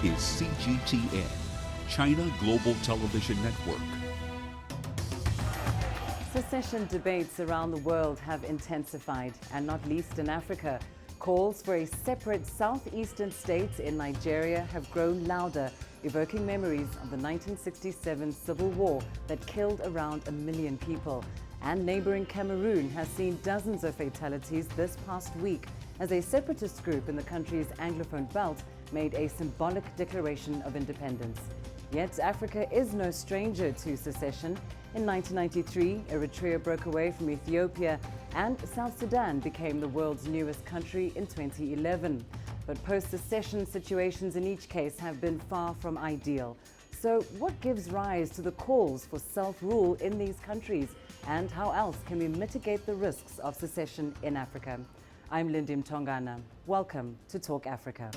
is CGTN, China Global Television Network. Secession debates around the world have intensified, and not least in Africa. Calls for a separate southeastern state in Nigeria have grown louder, evoking memories of the 1967 civil war that killed around 1 million people. And neighbouring Cameroon has seen dozens of fatalities this past week as a separatist group in the country's Anglophone belt made a symbolic declaration of independence. Yet Africa is no stranger to secession. In 1993, Eritrea broke away from Ethiopia, and South Sudan became the world's newest country in 2011. But post-secession situations in each case have been far from ideal. So what gives rise to the calls for self-rule in these countries, and how else can we mitigate the risks of secession in Africa? I'm Lindy Mtongana. Welcome to Talk Africa.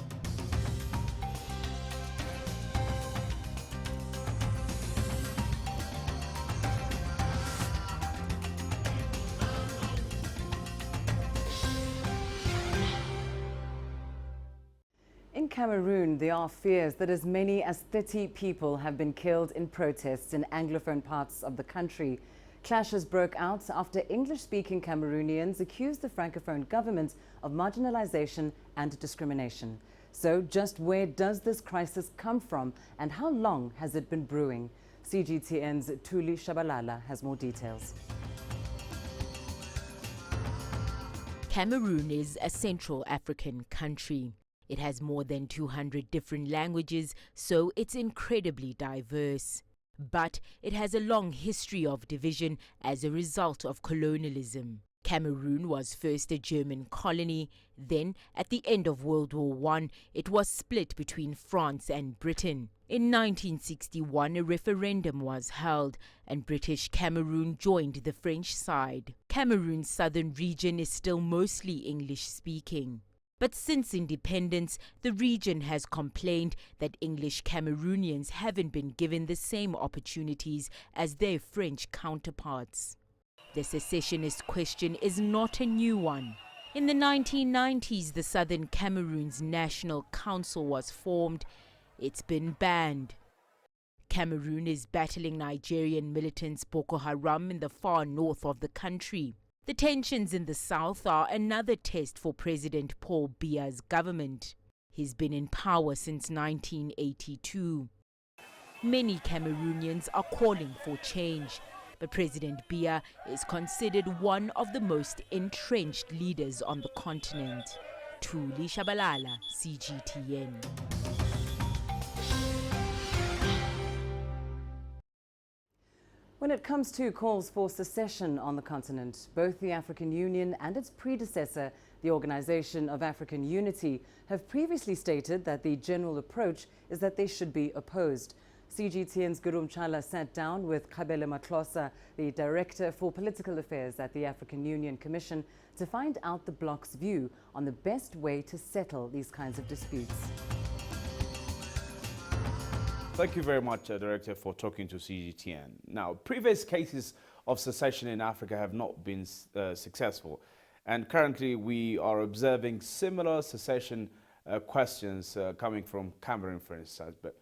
In Cameroon, there are fears that as many as 30 people have been killed in protests in Anglophone parts of the country. Clashes broke out after English-speaking Cameroonians accused the Francophone government of marginalization and discrimination. So just where does this crisis come from, and how long has it been brewing? CGTN's Thuli Shabalala has more details. Cameroon is a Central African country. It has more than 200 different languages, so it's incredibly diverse. But it has a long history of division as a result of colonialism. Cameroon was first a German colony, then at the end of World War I, it was split between France and Britain. In 1961, a referendum was held and British Cameroon joined the French side. Cameroon's southern region is still mostly English-speaking. But since independence, the region has complained that English Cameroonians haven't been given the same opportunities as their French counterparts. The secessionist question is not a new one. In the 1990s, the Southern Cameroon's National Council was formed. It's been banned. Cameroon is battling Nigerian militants Boko Haram in the far north of the country. The tensions in the south are another test for President Paul Biya's government. He's been in power since 1982. Many Cameroonians are calling for change, but President Biya is considered one of the most entrenched leaders on the continent. Thuli Shabalala, CGTN. When it comes to calls for secession on the continent, both the African Union and its predecessor, the Organization of African Unity, have previously stated that the general approach is that they should be opposed. CGTN's Guru Mchala sat down with Kabele Matlosa, the Director for Political Affairs at the African Union Commission, to find out the bloc's view on the best way to settle these kinds of disputes. Thank you very much, Director, for talking to CGTN. Now, previous cases of secession in Africa have not been successful, and currently we are observing similar secession questions coming from Cameroon, for instance. But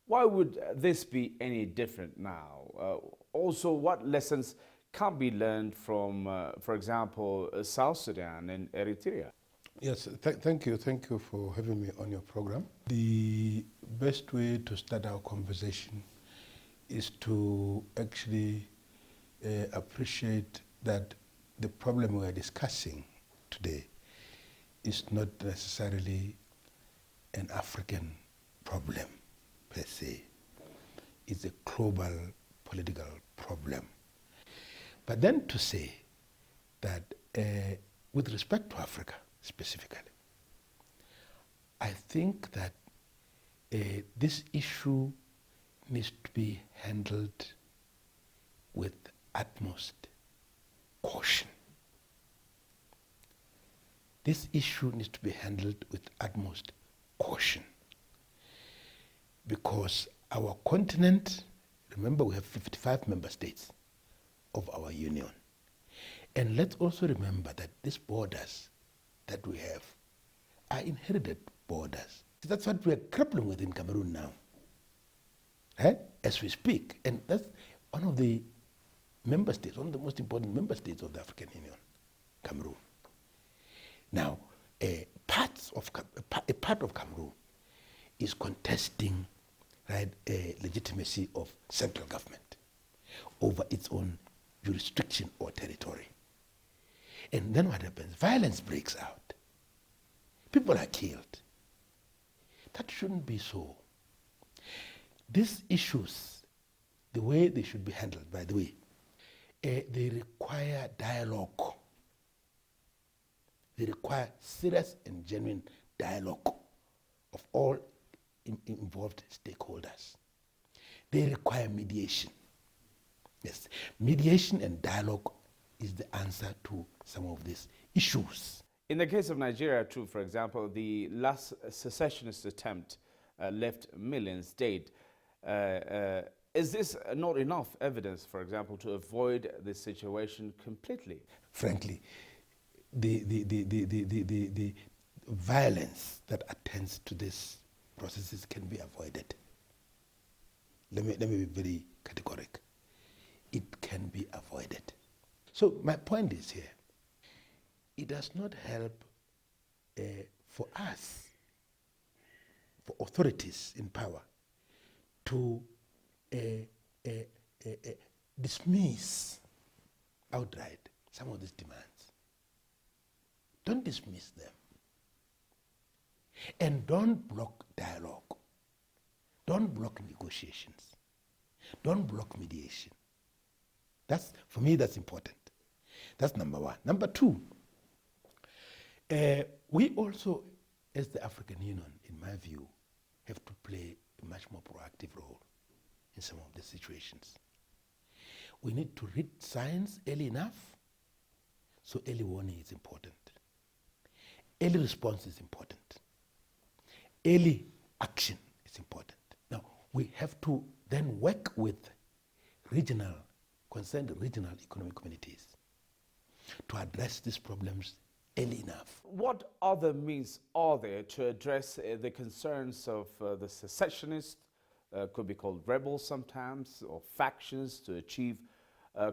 why would this be any different now? Also, what lessons can be learned from, for example, South Sudan and Eritrea? Yes, thank you. Thank you for having me on your program. The best way to start our conversation is to actually appreciate that the problem we are discussing today is not necessarily an African problem per se. It's a global political problem. But then to say that with respect to Africa, specifically, I think that this issue needs to be handled with utmost caution. This issue needs to be handled with utmost caution because our continent, remember we have 55 member states of our union. And let's also remember that these borders that we have are inherited borders. That's what we're grappling with in Cameroon now, as we speak. And that's one of the member states, one of the most important member states of the African Union, Cameroon. Now, a part of Cameroon is contesting, right, legitimacy of central government over its own jurisdiction or territory. And then what happens? Violence breaks out. People are killed. That shouldn't be so. These issues, the way they should be handled, by the way, they require dialogue. They require serious and genuine dialogue of all involved stakeholders. They require mediation. Yes, mediation and dialogue is the answer to some of these issues. In the case of Nigeria, too, for example, the last secessionist attempt left millions dead. Is this not enough evidence, for example, to avoid this situation completely? Frankly, the violence that attends to these processes can be avoided. Let me be very categorical. It can be avoided. So my point is here, it does not help for us, for authorities in power, to dismiss outright some of these demands. Don't dismiss them. And don't block dialogue. Don't block negotiations. Don't block mediation. For me, that's important. That's number one. Number two, we also, as the African Union, in my view, have to play a much more proactive role in some of the situations. We need to read signs early enough, so early warning is important. Early response is important. Early action is important. Now, we have to then work with concerned regional economic communities to address these problems early enough. What other means are there to address the concerns of the secessionists, could be called rebels sometimes, or factions, to achieve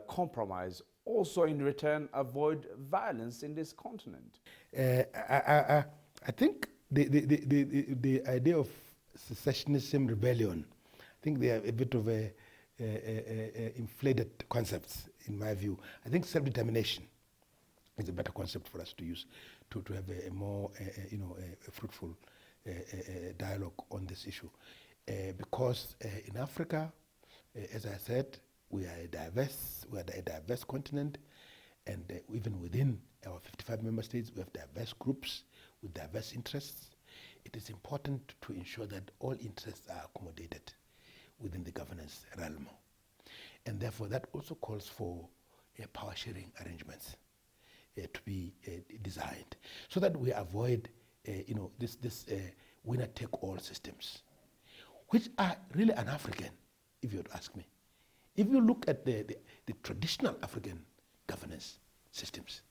compromise, also in return avoid violence in this continent? I think the idea of secessionism, rebellion, I think they are a bit of inflated concepts in my view. I think self-determination is a better concept for us to use to have a more fruitful dialogue on this issue, because in Africa, as I said, we are a diverse continent, and even within our 55 member states, we have diverse groups with diverse interests. It is important to ensure that all interests are accommodated within the governance realm. And therefore, that also calls for power sharing arrangements to be designed so that we avoid this winner-take-all systems, which are really un-African, if you would ask me. If you look at the traditional African governance systems,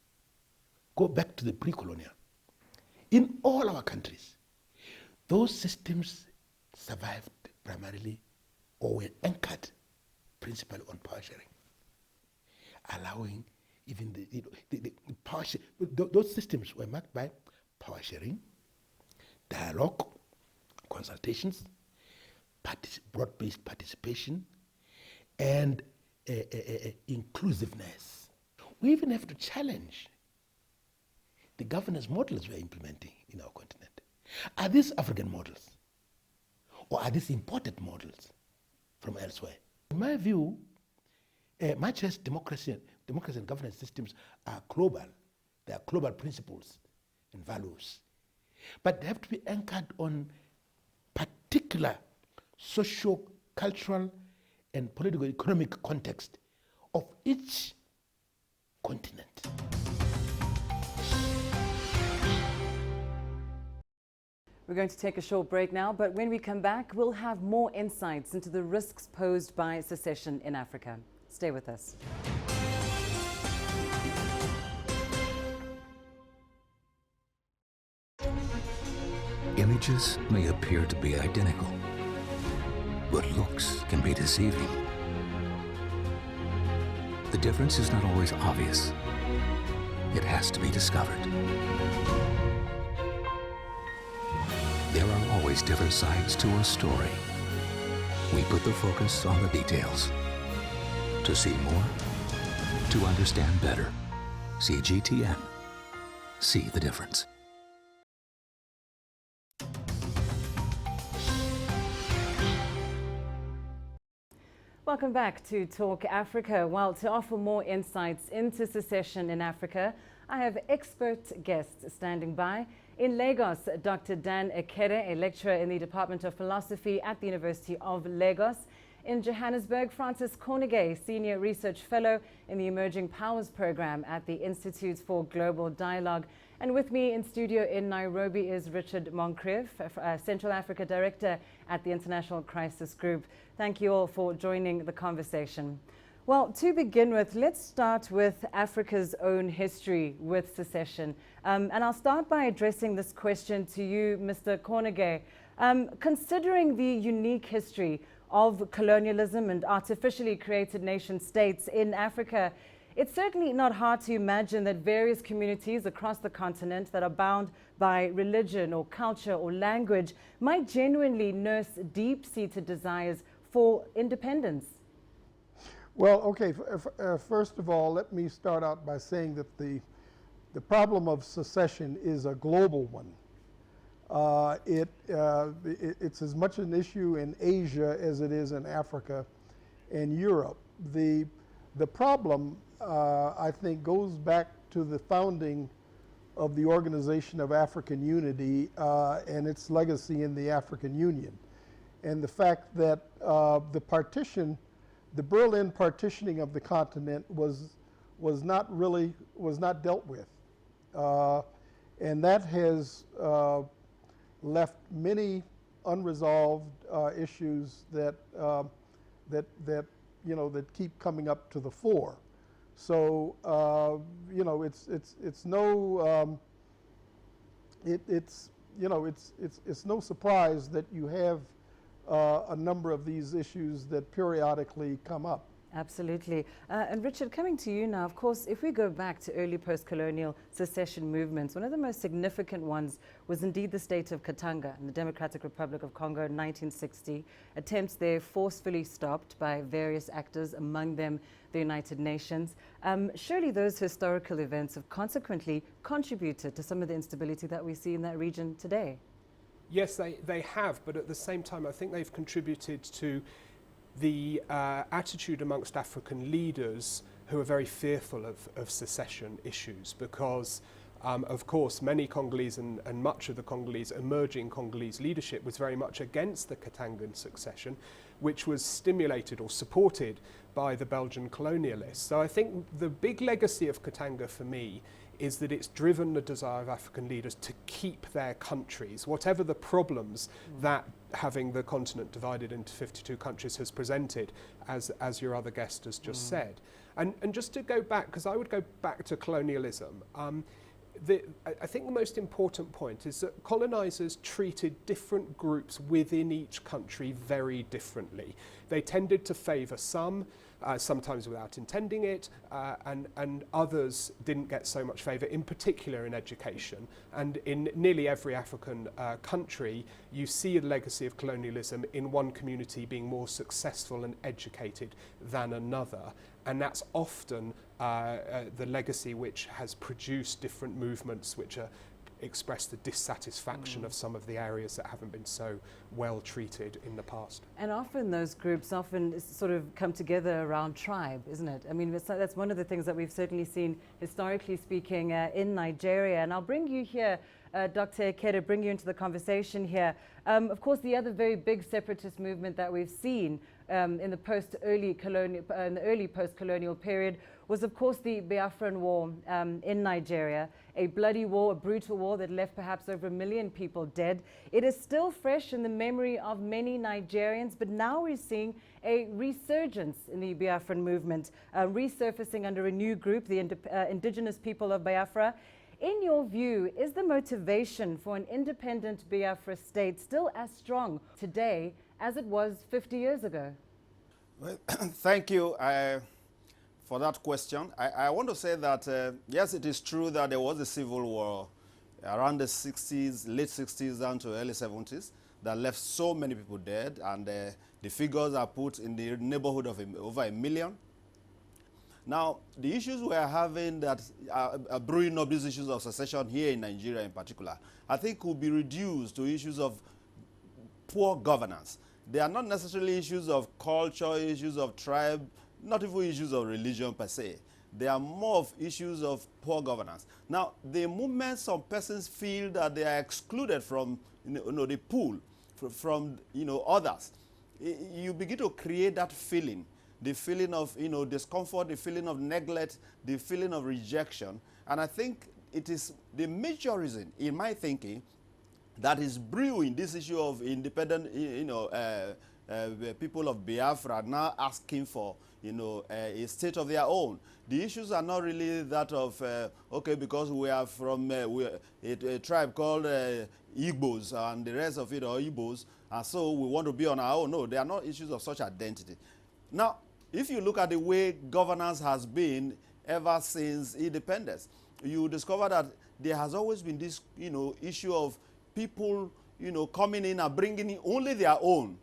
go back to the pre-colonial, in all our countries, those systems survived primarily or were anchored principally on power sharing, allowing even the power sharing. Those systems were marked by power sharing, dialogue, consultations, broad-based participation, and inclusiveness. We even have to challenge the governance models we're implementing in our continent. Are these African models? Or are these imported models from elsewhere? In my view, much as democracy and governance systems are global, they are global principles and values, but they have to be anchored on particular social, cultural, and political economic context of each continent. We're going to take a short break now, but when we come back, we'll have more insights into the risks posed by secession in Africa. Stay with us. Images images may appear to be identical, but looks can be deceiving. The difference is not always obvious. It has to be discovered. There are always different sides to a story. We put the focus on the details. To see more, to understand better. CGTN. See the difference. Welcome back to Talk Africa. Well, to offer more insights into secession in Africa, I have expert guests standing by. In Lagos, Dr. Dan Ekere, a lecturer in the Department of Philosophy at the University of Lagos. In Johannesburg, Francis Cornegay, Senior Research Fellow in the Emerging Powers Program at the Institute for Global Dialogue. And with me in studio in Nairobi is Richard Moncrieff, Central Africa Director at the International Crisis Group. Thank you all for joining the conversation. Well, to begin with, let's start with Africa's own history with secession. And I'll start by addressing this question to you, Mr. Cornegay. Considering the unique history of colonialism and artificially created nation states in Africa, it's certainly not hard to imagine that various communities across the continent that are bound by religion or culture or language might genuinely nurse deep-seated desires for independence. Well, okay, first of all, let me start out by saying that the problem of secession is a global one. It's as much an issue in Asia as it is in Africa and Europe. The problem, I think, goes back to the founding of the Organization of African Unity and its legacy in the African Union. And the fact that the Berlin partitioning of the continent was not dealt with. And that has left many unresolved issues that keep coming up to the fore. So it's no surprise that you have a number of these issues that periodically come up. Absolutely. And Richard, coming to you now, of course, if we go back to early post-colonial secession movements, one of the most significant ones was indeed the state of Katanga in the Democratic Republic of Congo in 1960. Attempts there forcefully stopped by various actors, among them the United Nations. Surely those historical events have consequently contributed to some of the instability that we see in that region today. Yes, they have, but at the same time, I think they've contributed to the attitude amongst African leaders who are very fearful of secession issues because, of course, many Congolese and much of the emerging Congolese leadership was very much against the Katangan succession, which was stimulated or supported by the Belgian colonialists. So I think the big legacy of Katanga for me is that it's driven the desire of African leaders to keep their countries, whatever the problems that having the continent divided into 52 countries has presented, as your other guest has just said. And just to go back, because I would go back to colonialism, I think the most important point is that colonizers treated different groups within each country very differently. They tended to favor some, sometimes without intending it, and others didn't get so much favor, in particular in education. And in nearly every African country, you see a legacy of colonialism in one community being more successful and educated than another. And that's often the legacy which has produced different movements which are express the dissatisfaction of some of the areas that haven't been so well treated in the past. And often those groups sort of come together around tribe, isn't it? I mean, that's one of the things that we've certainly seen, historically speaking, in Nigeria. And I'll bring you here, Dr. Ekere, bring you into the conversation here. Of course, the other very big separatist movement that we've seen in the early post-colonial period was, of course, the Biafran War in Nigeria, a bloody war, a brutal war that left perhaps over 1 million people dead. It is still fresh in the memory of many Nigerians, but now we're seeing a resurgence in the Biafran movement, resurfacing under a new group, the indigenous people of Biafra. In your view, is the motivation for an independent Biafra state still as strong today as it was 50 years ago? Well, thank you for that question. I want to say that, yes, it is true that there was a civil war around the 60s, late 60s down to early 70s that left so many people dead, and the figures are put in the neighborhood of over 1 million. Now, the issues we are having that are brewing up, these issues of secession here in Nigeria in particular, I think will be reduced to issues of poor governance. They are not necessarily issues of culture, issues of tribe, not even issues of religion per se. They are more of issues of poor governance. Now, the moment some persons feel that they are excluded from the pool, from others, you begin to create that feeling, the feeling of discomfort, the feeling of neglect, the feeling of rejection. And I think it is the major reason, in my thinking, that is brewing this issue of independent, people of Biafra now asking for, a state of their own. The issues are not really that of, okay, because we are from a tribe called Igbos and the rest of it are Igbos, and so we want to be on our own. No, they are not issues of such identity. Now, if you look at the way governance has been ever since independence, you discover that there has always been this, issue of people, coming in and bringing in only their own.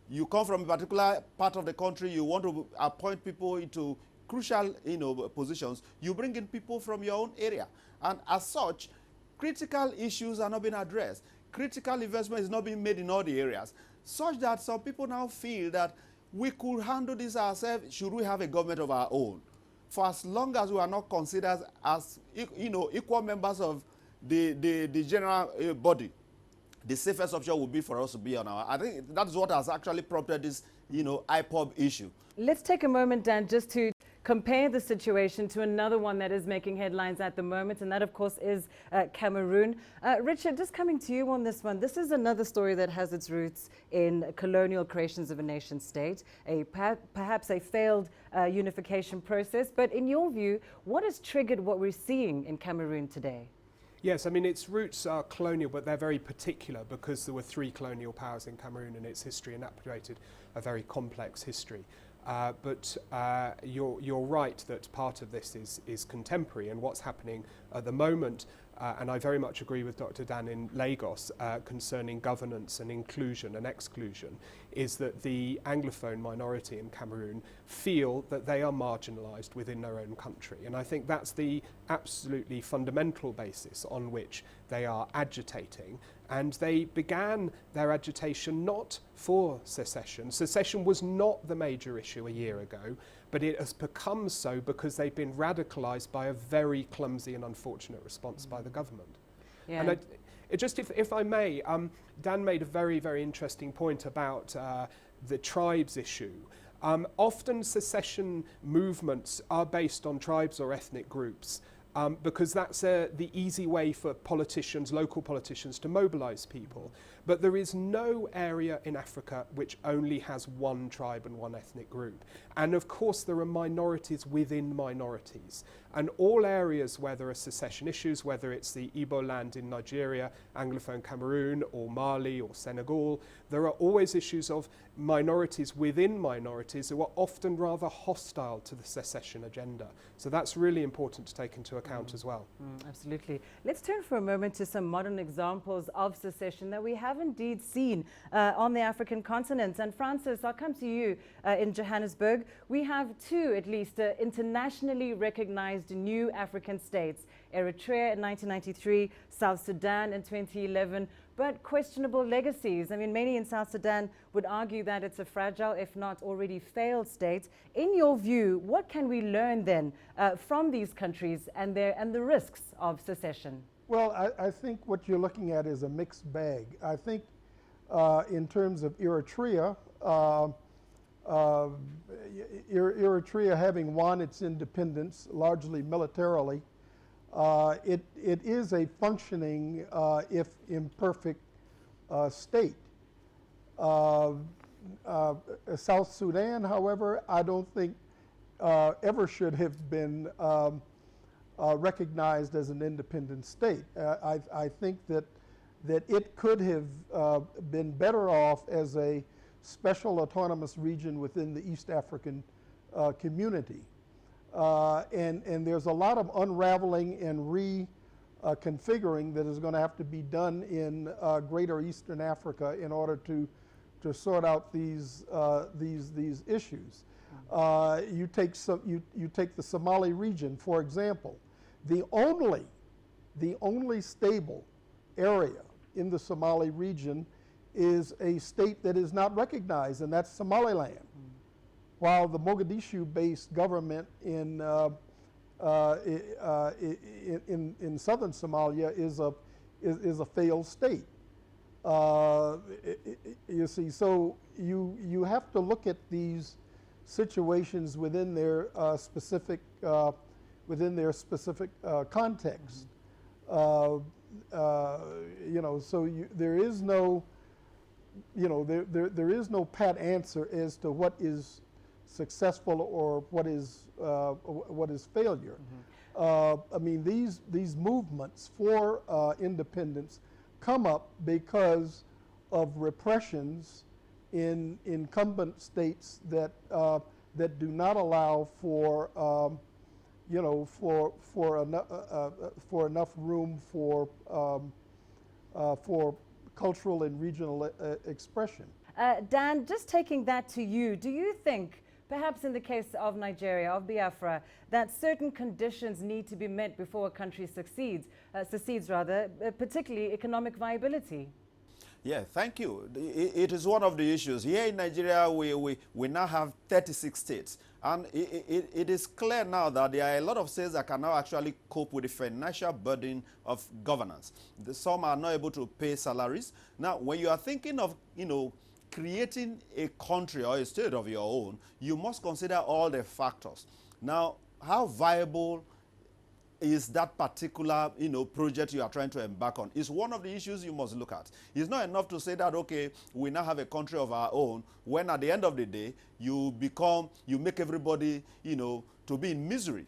You come from a particular part of the country, you want to appoint people into crucial, positions, you bring in people from your own area. And as such, critical issues are not being addressed. Critical investment is not being made in all the areas, such that some people now feel that we could handle this ourselves, should we have a government of our own? For as long as we are not considered as, equal members of the general body, the safest option would be for us to be on our. I think that is what has actually prompted this, IPOB issue. Let's take a moment, Dan, just to compare the situation to another one that is making headlines at the moment, and that, of course, is Cameroon. Richard, just coming to you on this one. This is another story that has its roots in colonial creations of a nation state, perhaps a failed unification process. But in your view, what has triggered what we're seeing in Cameroon today? Yes, I mean, its roots are colonial, but they're very particular because there were 3 colonial powers in Cameroon in its history, and that created a very complex history. But you're right that part of this is contemporary, and what's happening at the moment, and I very much agree with Dr. Dan in Lagos concerning governance and inclusion and exclusion, is that the Anglophone minority in Cameroon feel that they are marginalised within their own country. And I think that's the absolutely fundamental basis on which they are agitating. And they began their agitation not for secession. Secession was not the major issue a year ago, but it has become so because they've been radicalised by a very clumsy and unfortunate response by the government. Yeah. And if I may, Dan made a very, very interesting point about the tribes issue. Often secession movements are based on tribes or ethnic groups. Because that's the easy way for politicians, local politicians, to mobilise people. But there is no area in Africa which only has one tribe and one ethnic group. And of course there are minorities within minorities. And all areas where there are secession issues, whether it's the Igbo land in Nigeria, Anglophone Cameroon, or Mali or Senegal, there are always issues of minorities within minorities who are often rather hostile to the secession agenda. So that's really important to take into account as well. Absolutely. Let's turn for a moment to some modern examples of secession that we have indeed seen on the African continent. And Francis, I'll come to you in Johannesburg. We have 2, at least, internationally recognized new African states. Eritrea in 1993, South Sudan in 2011, but questionable legacies. I mean, many in South Sudan would argue that it's a fragile, if not already failed state. In your view, what can we learn then from these countries and the risks of secession? Well, I think what you're looking at is a mixed bag. I think in terms of Eritrea, Eritrea having won its independence largely militarily, it is a functioning, if imperfect, state. South Sudan, however, I don't think ever should have been recognized as an independent state. I think that it could have been better off as a special autonomous region within the East African community. And there's a lot of unraveling and reconfiguring that is going to have to be done in greater Eastern Africa in order to sort out these issues. You take the Somali region, for example. The only stable area in the Somali region is a state that is not recognized, and that's Somaliland. While the Mogadishu-based government in southern Somalia is a failed state. You see, so you have to look at these situations within their specific context. You know, so there is no, you know, there is no pat answer as to what is successful or what is failure. I mean, these movements for independence come up because of repressions in incumbent states that do not allow for you know, for enough room for cultural and regional expression. Dan, just taking that to you, do you think, perhaps in the case of Nigeria, of Biafra, that certain conditions need to be met before a country secedes, particularly economic viability? Yeah, thank you. It is one of the issues. Here in Nigeria, we now have 36 states. And it is clear now that there are a lot of states that can now actually cope with the financial burden of governance. Some are not able to pay salaries. Now, when you are thinking of, you know, creating a country or a state of your own, you must consider all the factors. Now, how viable is that particular, you know, project you are trying to embark on is one of the issues you must look at. It's not enough to say that, okay, we now have a country of our own, when at the end of the day, you make everybody, you know, to be in misery.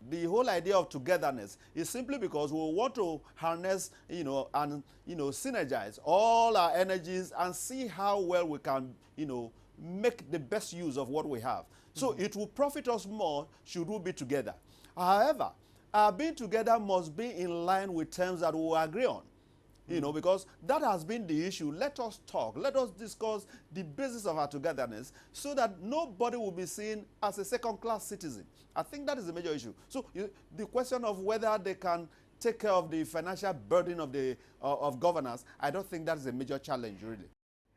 The whole idea of togetherness is simply because we want to harness, you know, and, you know, synergize all our energies and see how well we can, you know, make the best use of what we have. So it will profit us more should we be together. However, our being together must be in line with terms that we will agree on. You know, because that has been the issue. Let us talk. Let us discuss the basis of our togetherness so that nobody will be seen as a second-class citizen. I think that is the major issue. So the question of whether they can take care of the financial burden of governance, I don't think that is a major challenge, really.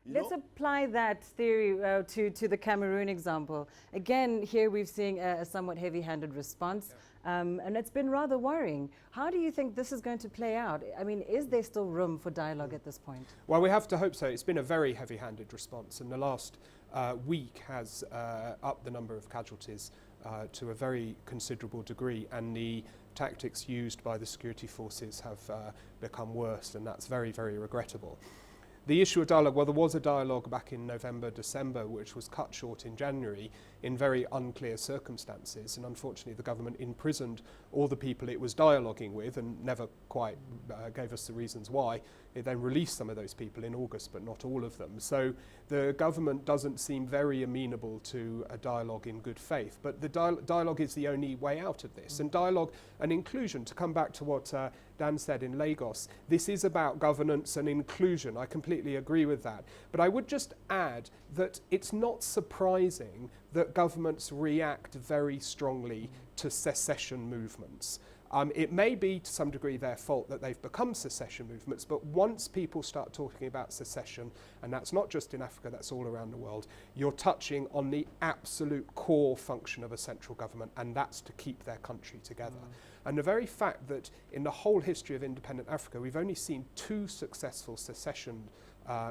Let's apply that theory to the Cameroon example. Again, here we've seen a somewhat heavy-handed response. And it's been rather worrying. How do you think this is going to play out? I mean, is there still room for dialogue at this point? Well, we have to hope so. It's been a very heavy-handed response, and the last week has upped the number of casualties to a very considerable degree, and the tactics used by the security forces have become worse, and that's very, very regrettable. The issue of dialogue, well, there was a dialogue back in November, December, which was cut short in January in very unclear circumstances, and unfortunately the government imprisoned all the people it was dialoguing with and never quite gave us the reasons why. It then released some of those people in August, but not all of them. So the government doesn't seem very amenable to a dialogue in good faith, but the dialogue is the only way out of this. And dialogue and inclusion, to come back to what Dan said in Lagos, this is about governance and inclusion. I completely agree with that. But I would just add that it's not surprising that governments react very strongly to secession movements. It may be to some degree their fault that they've become secession movements, but once people start talking about secession, and that's not just in Africa, that's all around the world, you're touching on the absolute core function of a central government, and that's to keep their country together. And the very fact that in the whole history of independent Africa, we've only seen 2 successful secession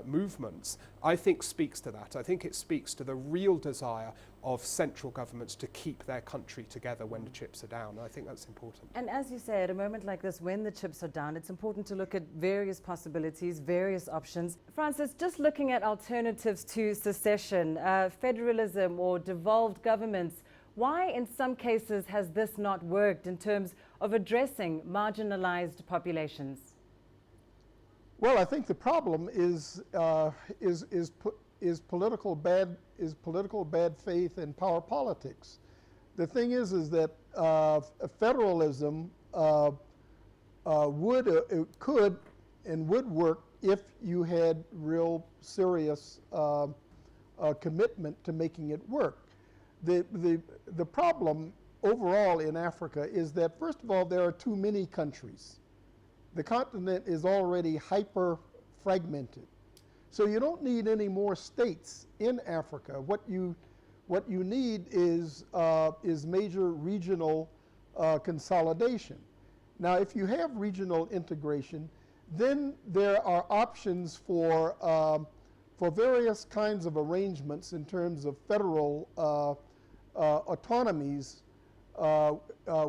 movements, I think speaks to that. I think it speaks to the real desire of central governments to keep their country together when the chips are down. I think that's important. And as you say, at a moment like this, when the chips are down, it's important to look at various possibilities, various options. Francis, just looking at alternatives to secession, federalism or devolved governments, why in some cases has this not worked in terms of addressing marginalized populations? Well, I think the problem is political bad faith and power politics. The thing is that federalism could and would work if you had real serious commitment to making it work. The problem overall in Africa is that, first of all, there are too many countries. The continent is already hyper-fragmented. So you don't need any more states in Africa. What you need is major regional consolidation. Now, if you have regional integration, then there are options for various kinds of arrangements in terms of federal autonomies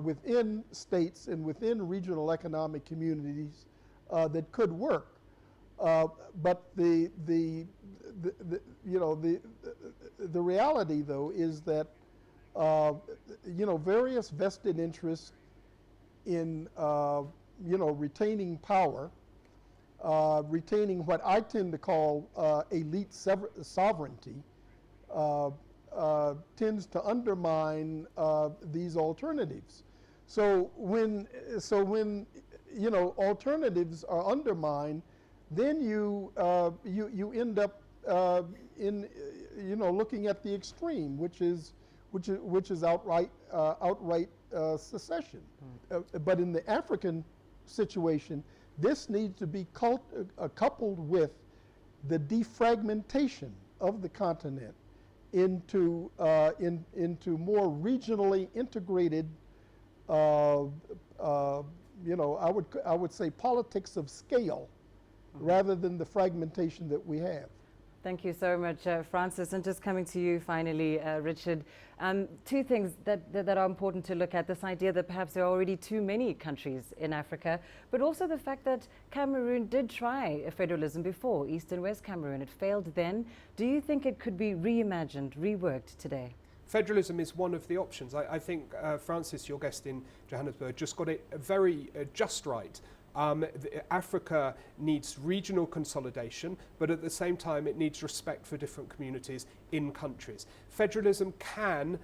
within states and within regional economic communities that could work. But the reality, though, is that various vested interests in retaining power, retaining what I tend to call elite sovereignty, tends to undermine these alternatives. So when alternatives are undermined, then you end up looking at the extreme, which is outright secession. But in the African situation, this needs to be coupled with the defragmentation of the continent into more regionally integrated, I would say politics of scale, rather than the fragmentation that we have. Thank you so much, Francis. And just coming to you finally, Richard, two things that are important to look at: this idea that perhaps there are already too many countries in Africa, but also the fact that Cameroon did try a federalism before, East and West Cameroon. It failed then. Do you think it could be reimagined, reworked today? Federalism is one of the options. I think Francis, your guest in Johannesburg, just got it very just right. Africa needs regional consolidation, but at the same time it needs respect for different communities in countries. Federalism can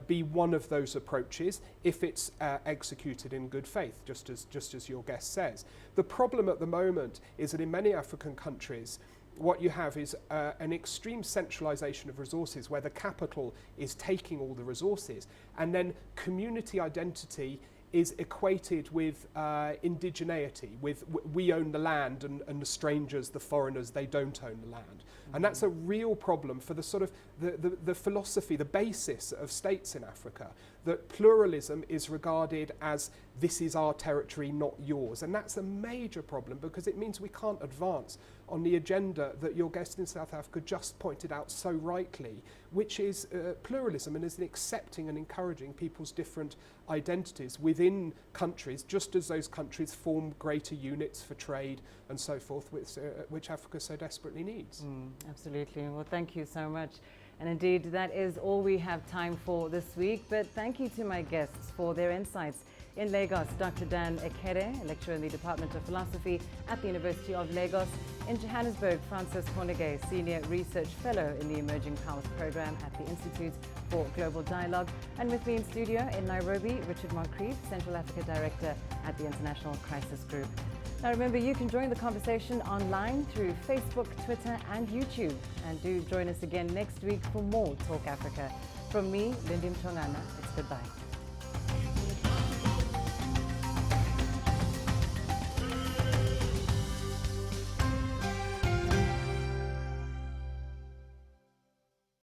be one of those approaches if it's executed in good faith, just as your guest says. The problem at the moment is that in many African countries, what you have is an extreme centralization of resources, where the capital is taking all the resources, and then community identity is equated with indigeneity, with we own the land, and the strangers, the foreigners, they don't own the land. And that's a real problem for the sort of the philosophy, the basis of states in Africa, that pluralism is regarded as this is our territory, not yours. And that's a major problem, because it means we can't advance on the agenda that your guest in South Africa just pointed out so rightly, which is pluralism, and is accepting and encouraging people's different identities within countries, just as those countries form greater units for trade and so forth, which Africa so desperately needs. Absolutely. Well, thank you so much. And indeed, that is all we have time for this week. But thank you to my guests for their insights. In Lagos, Dr. Dan Ekere, a lecturer in the Department of Philosophy at the University of Lagos. In Johannesburg, Francis Honegay, Senior Research Fellow in the Emerging Powers Program at the Institute for Global Dialogue. And with me in studio in Nairobi, Richard Moncrief, Central Africa Director at the International Crisis Group. Now remember, you can join the conversation online through Facebook, Twitter and YouTube. And do join us again next week for more Talk Africa. From me, Lindy Mtongana, it's goodbye.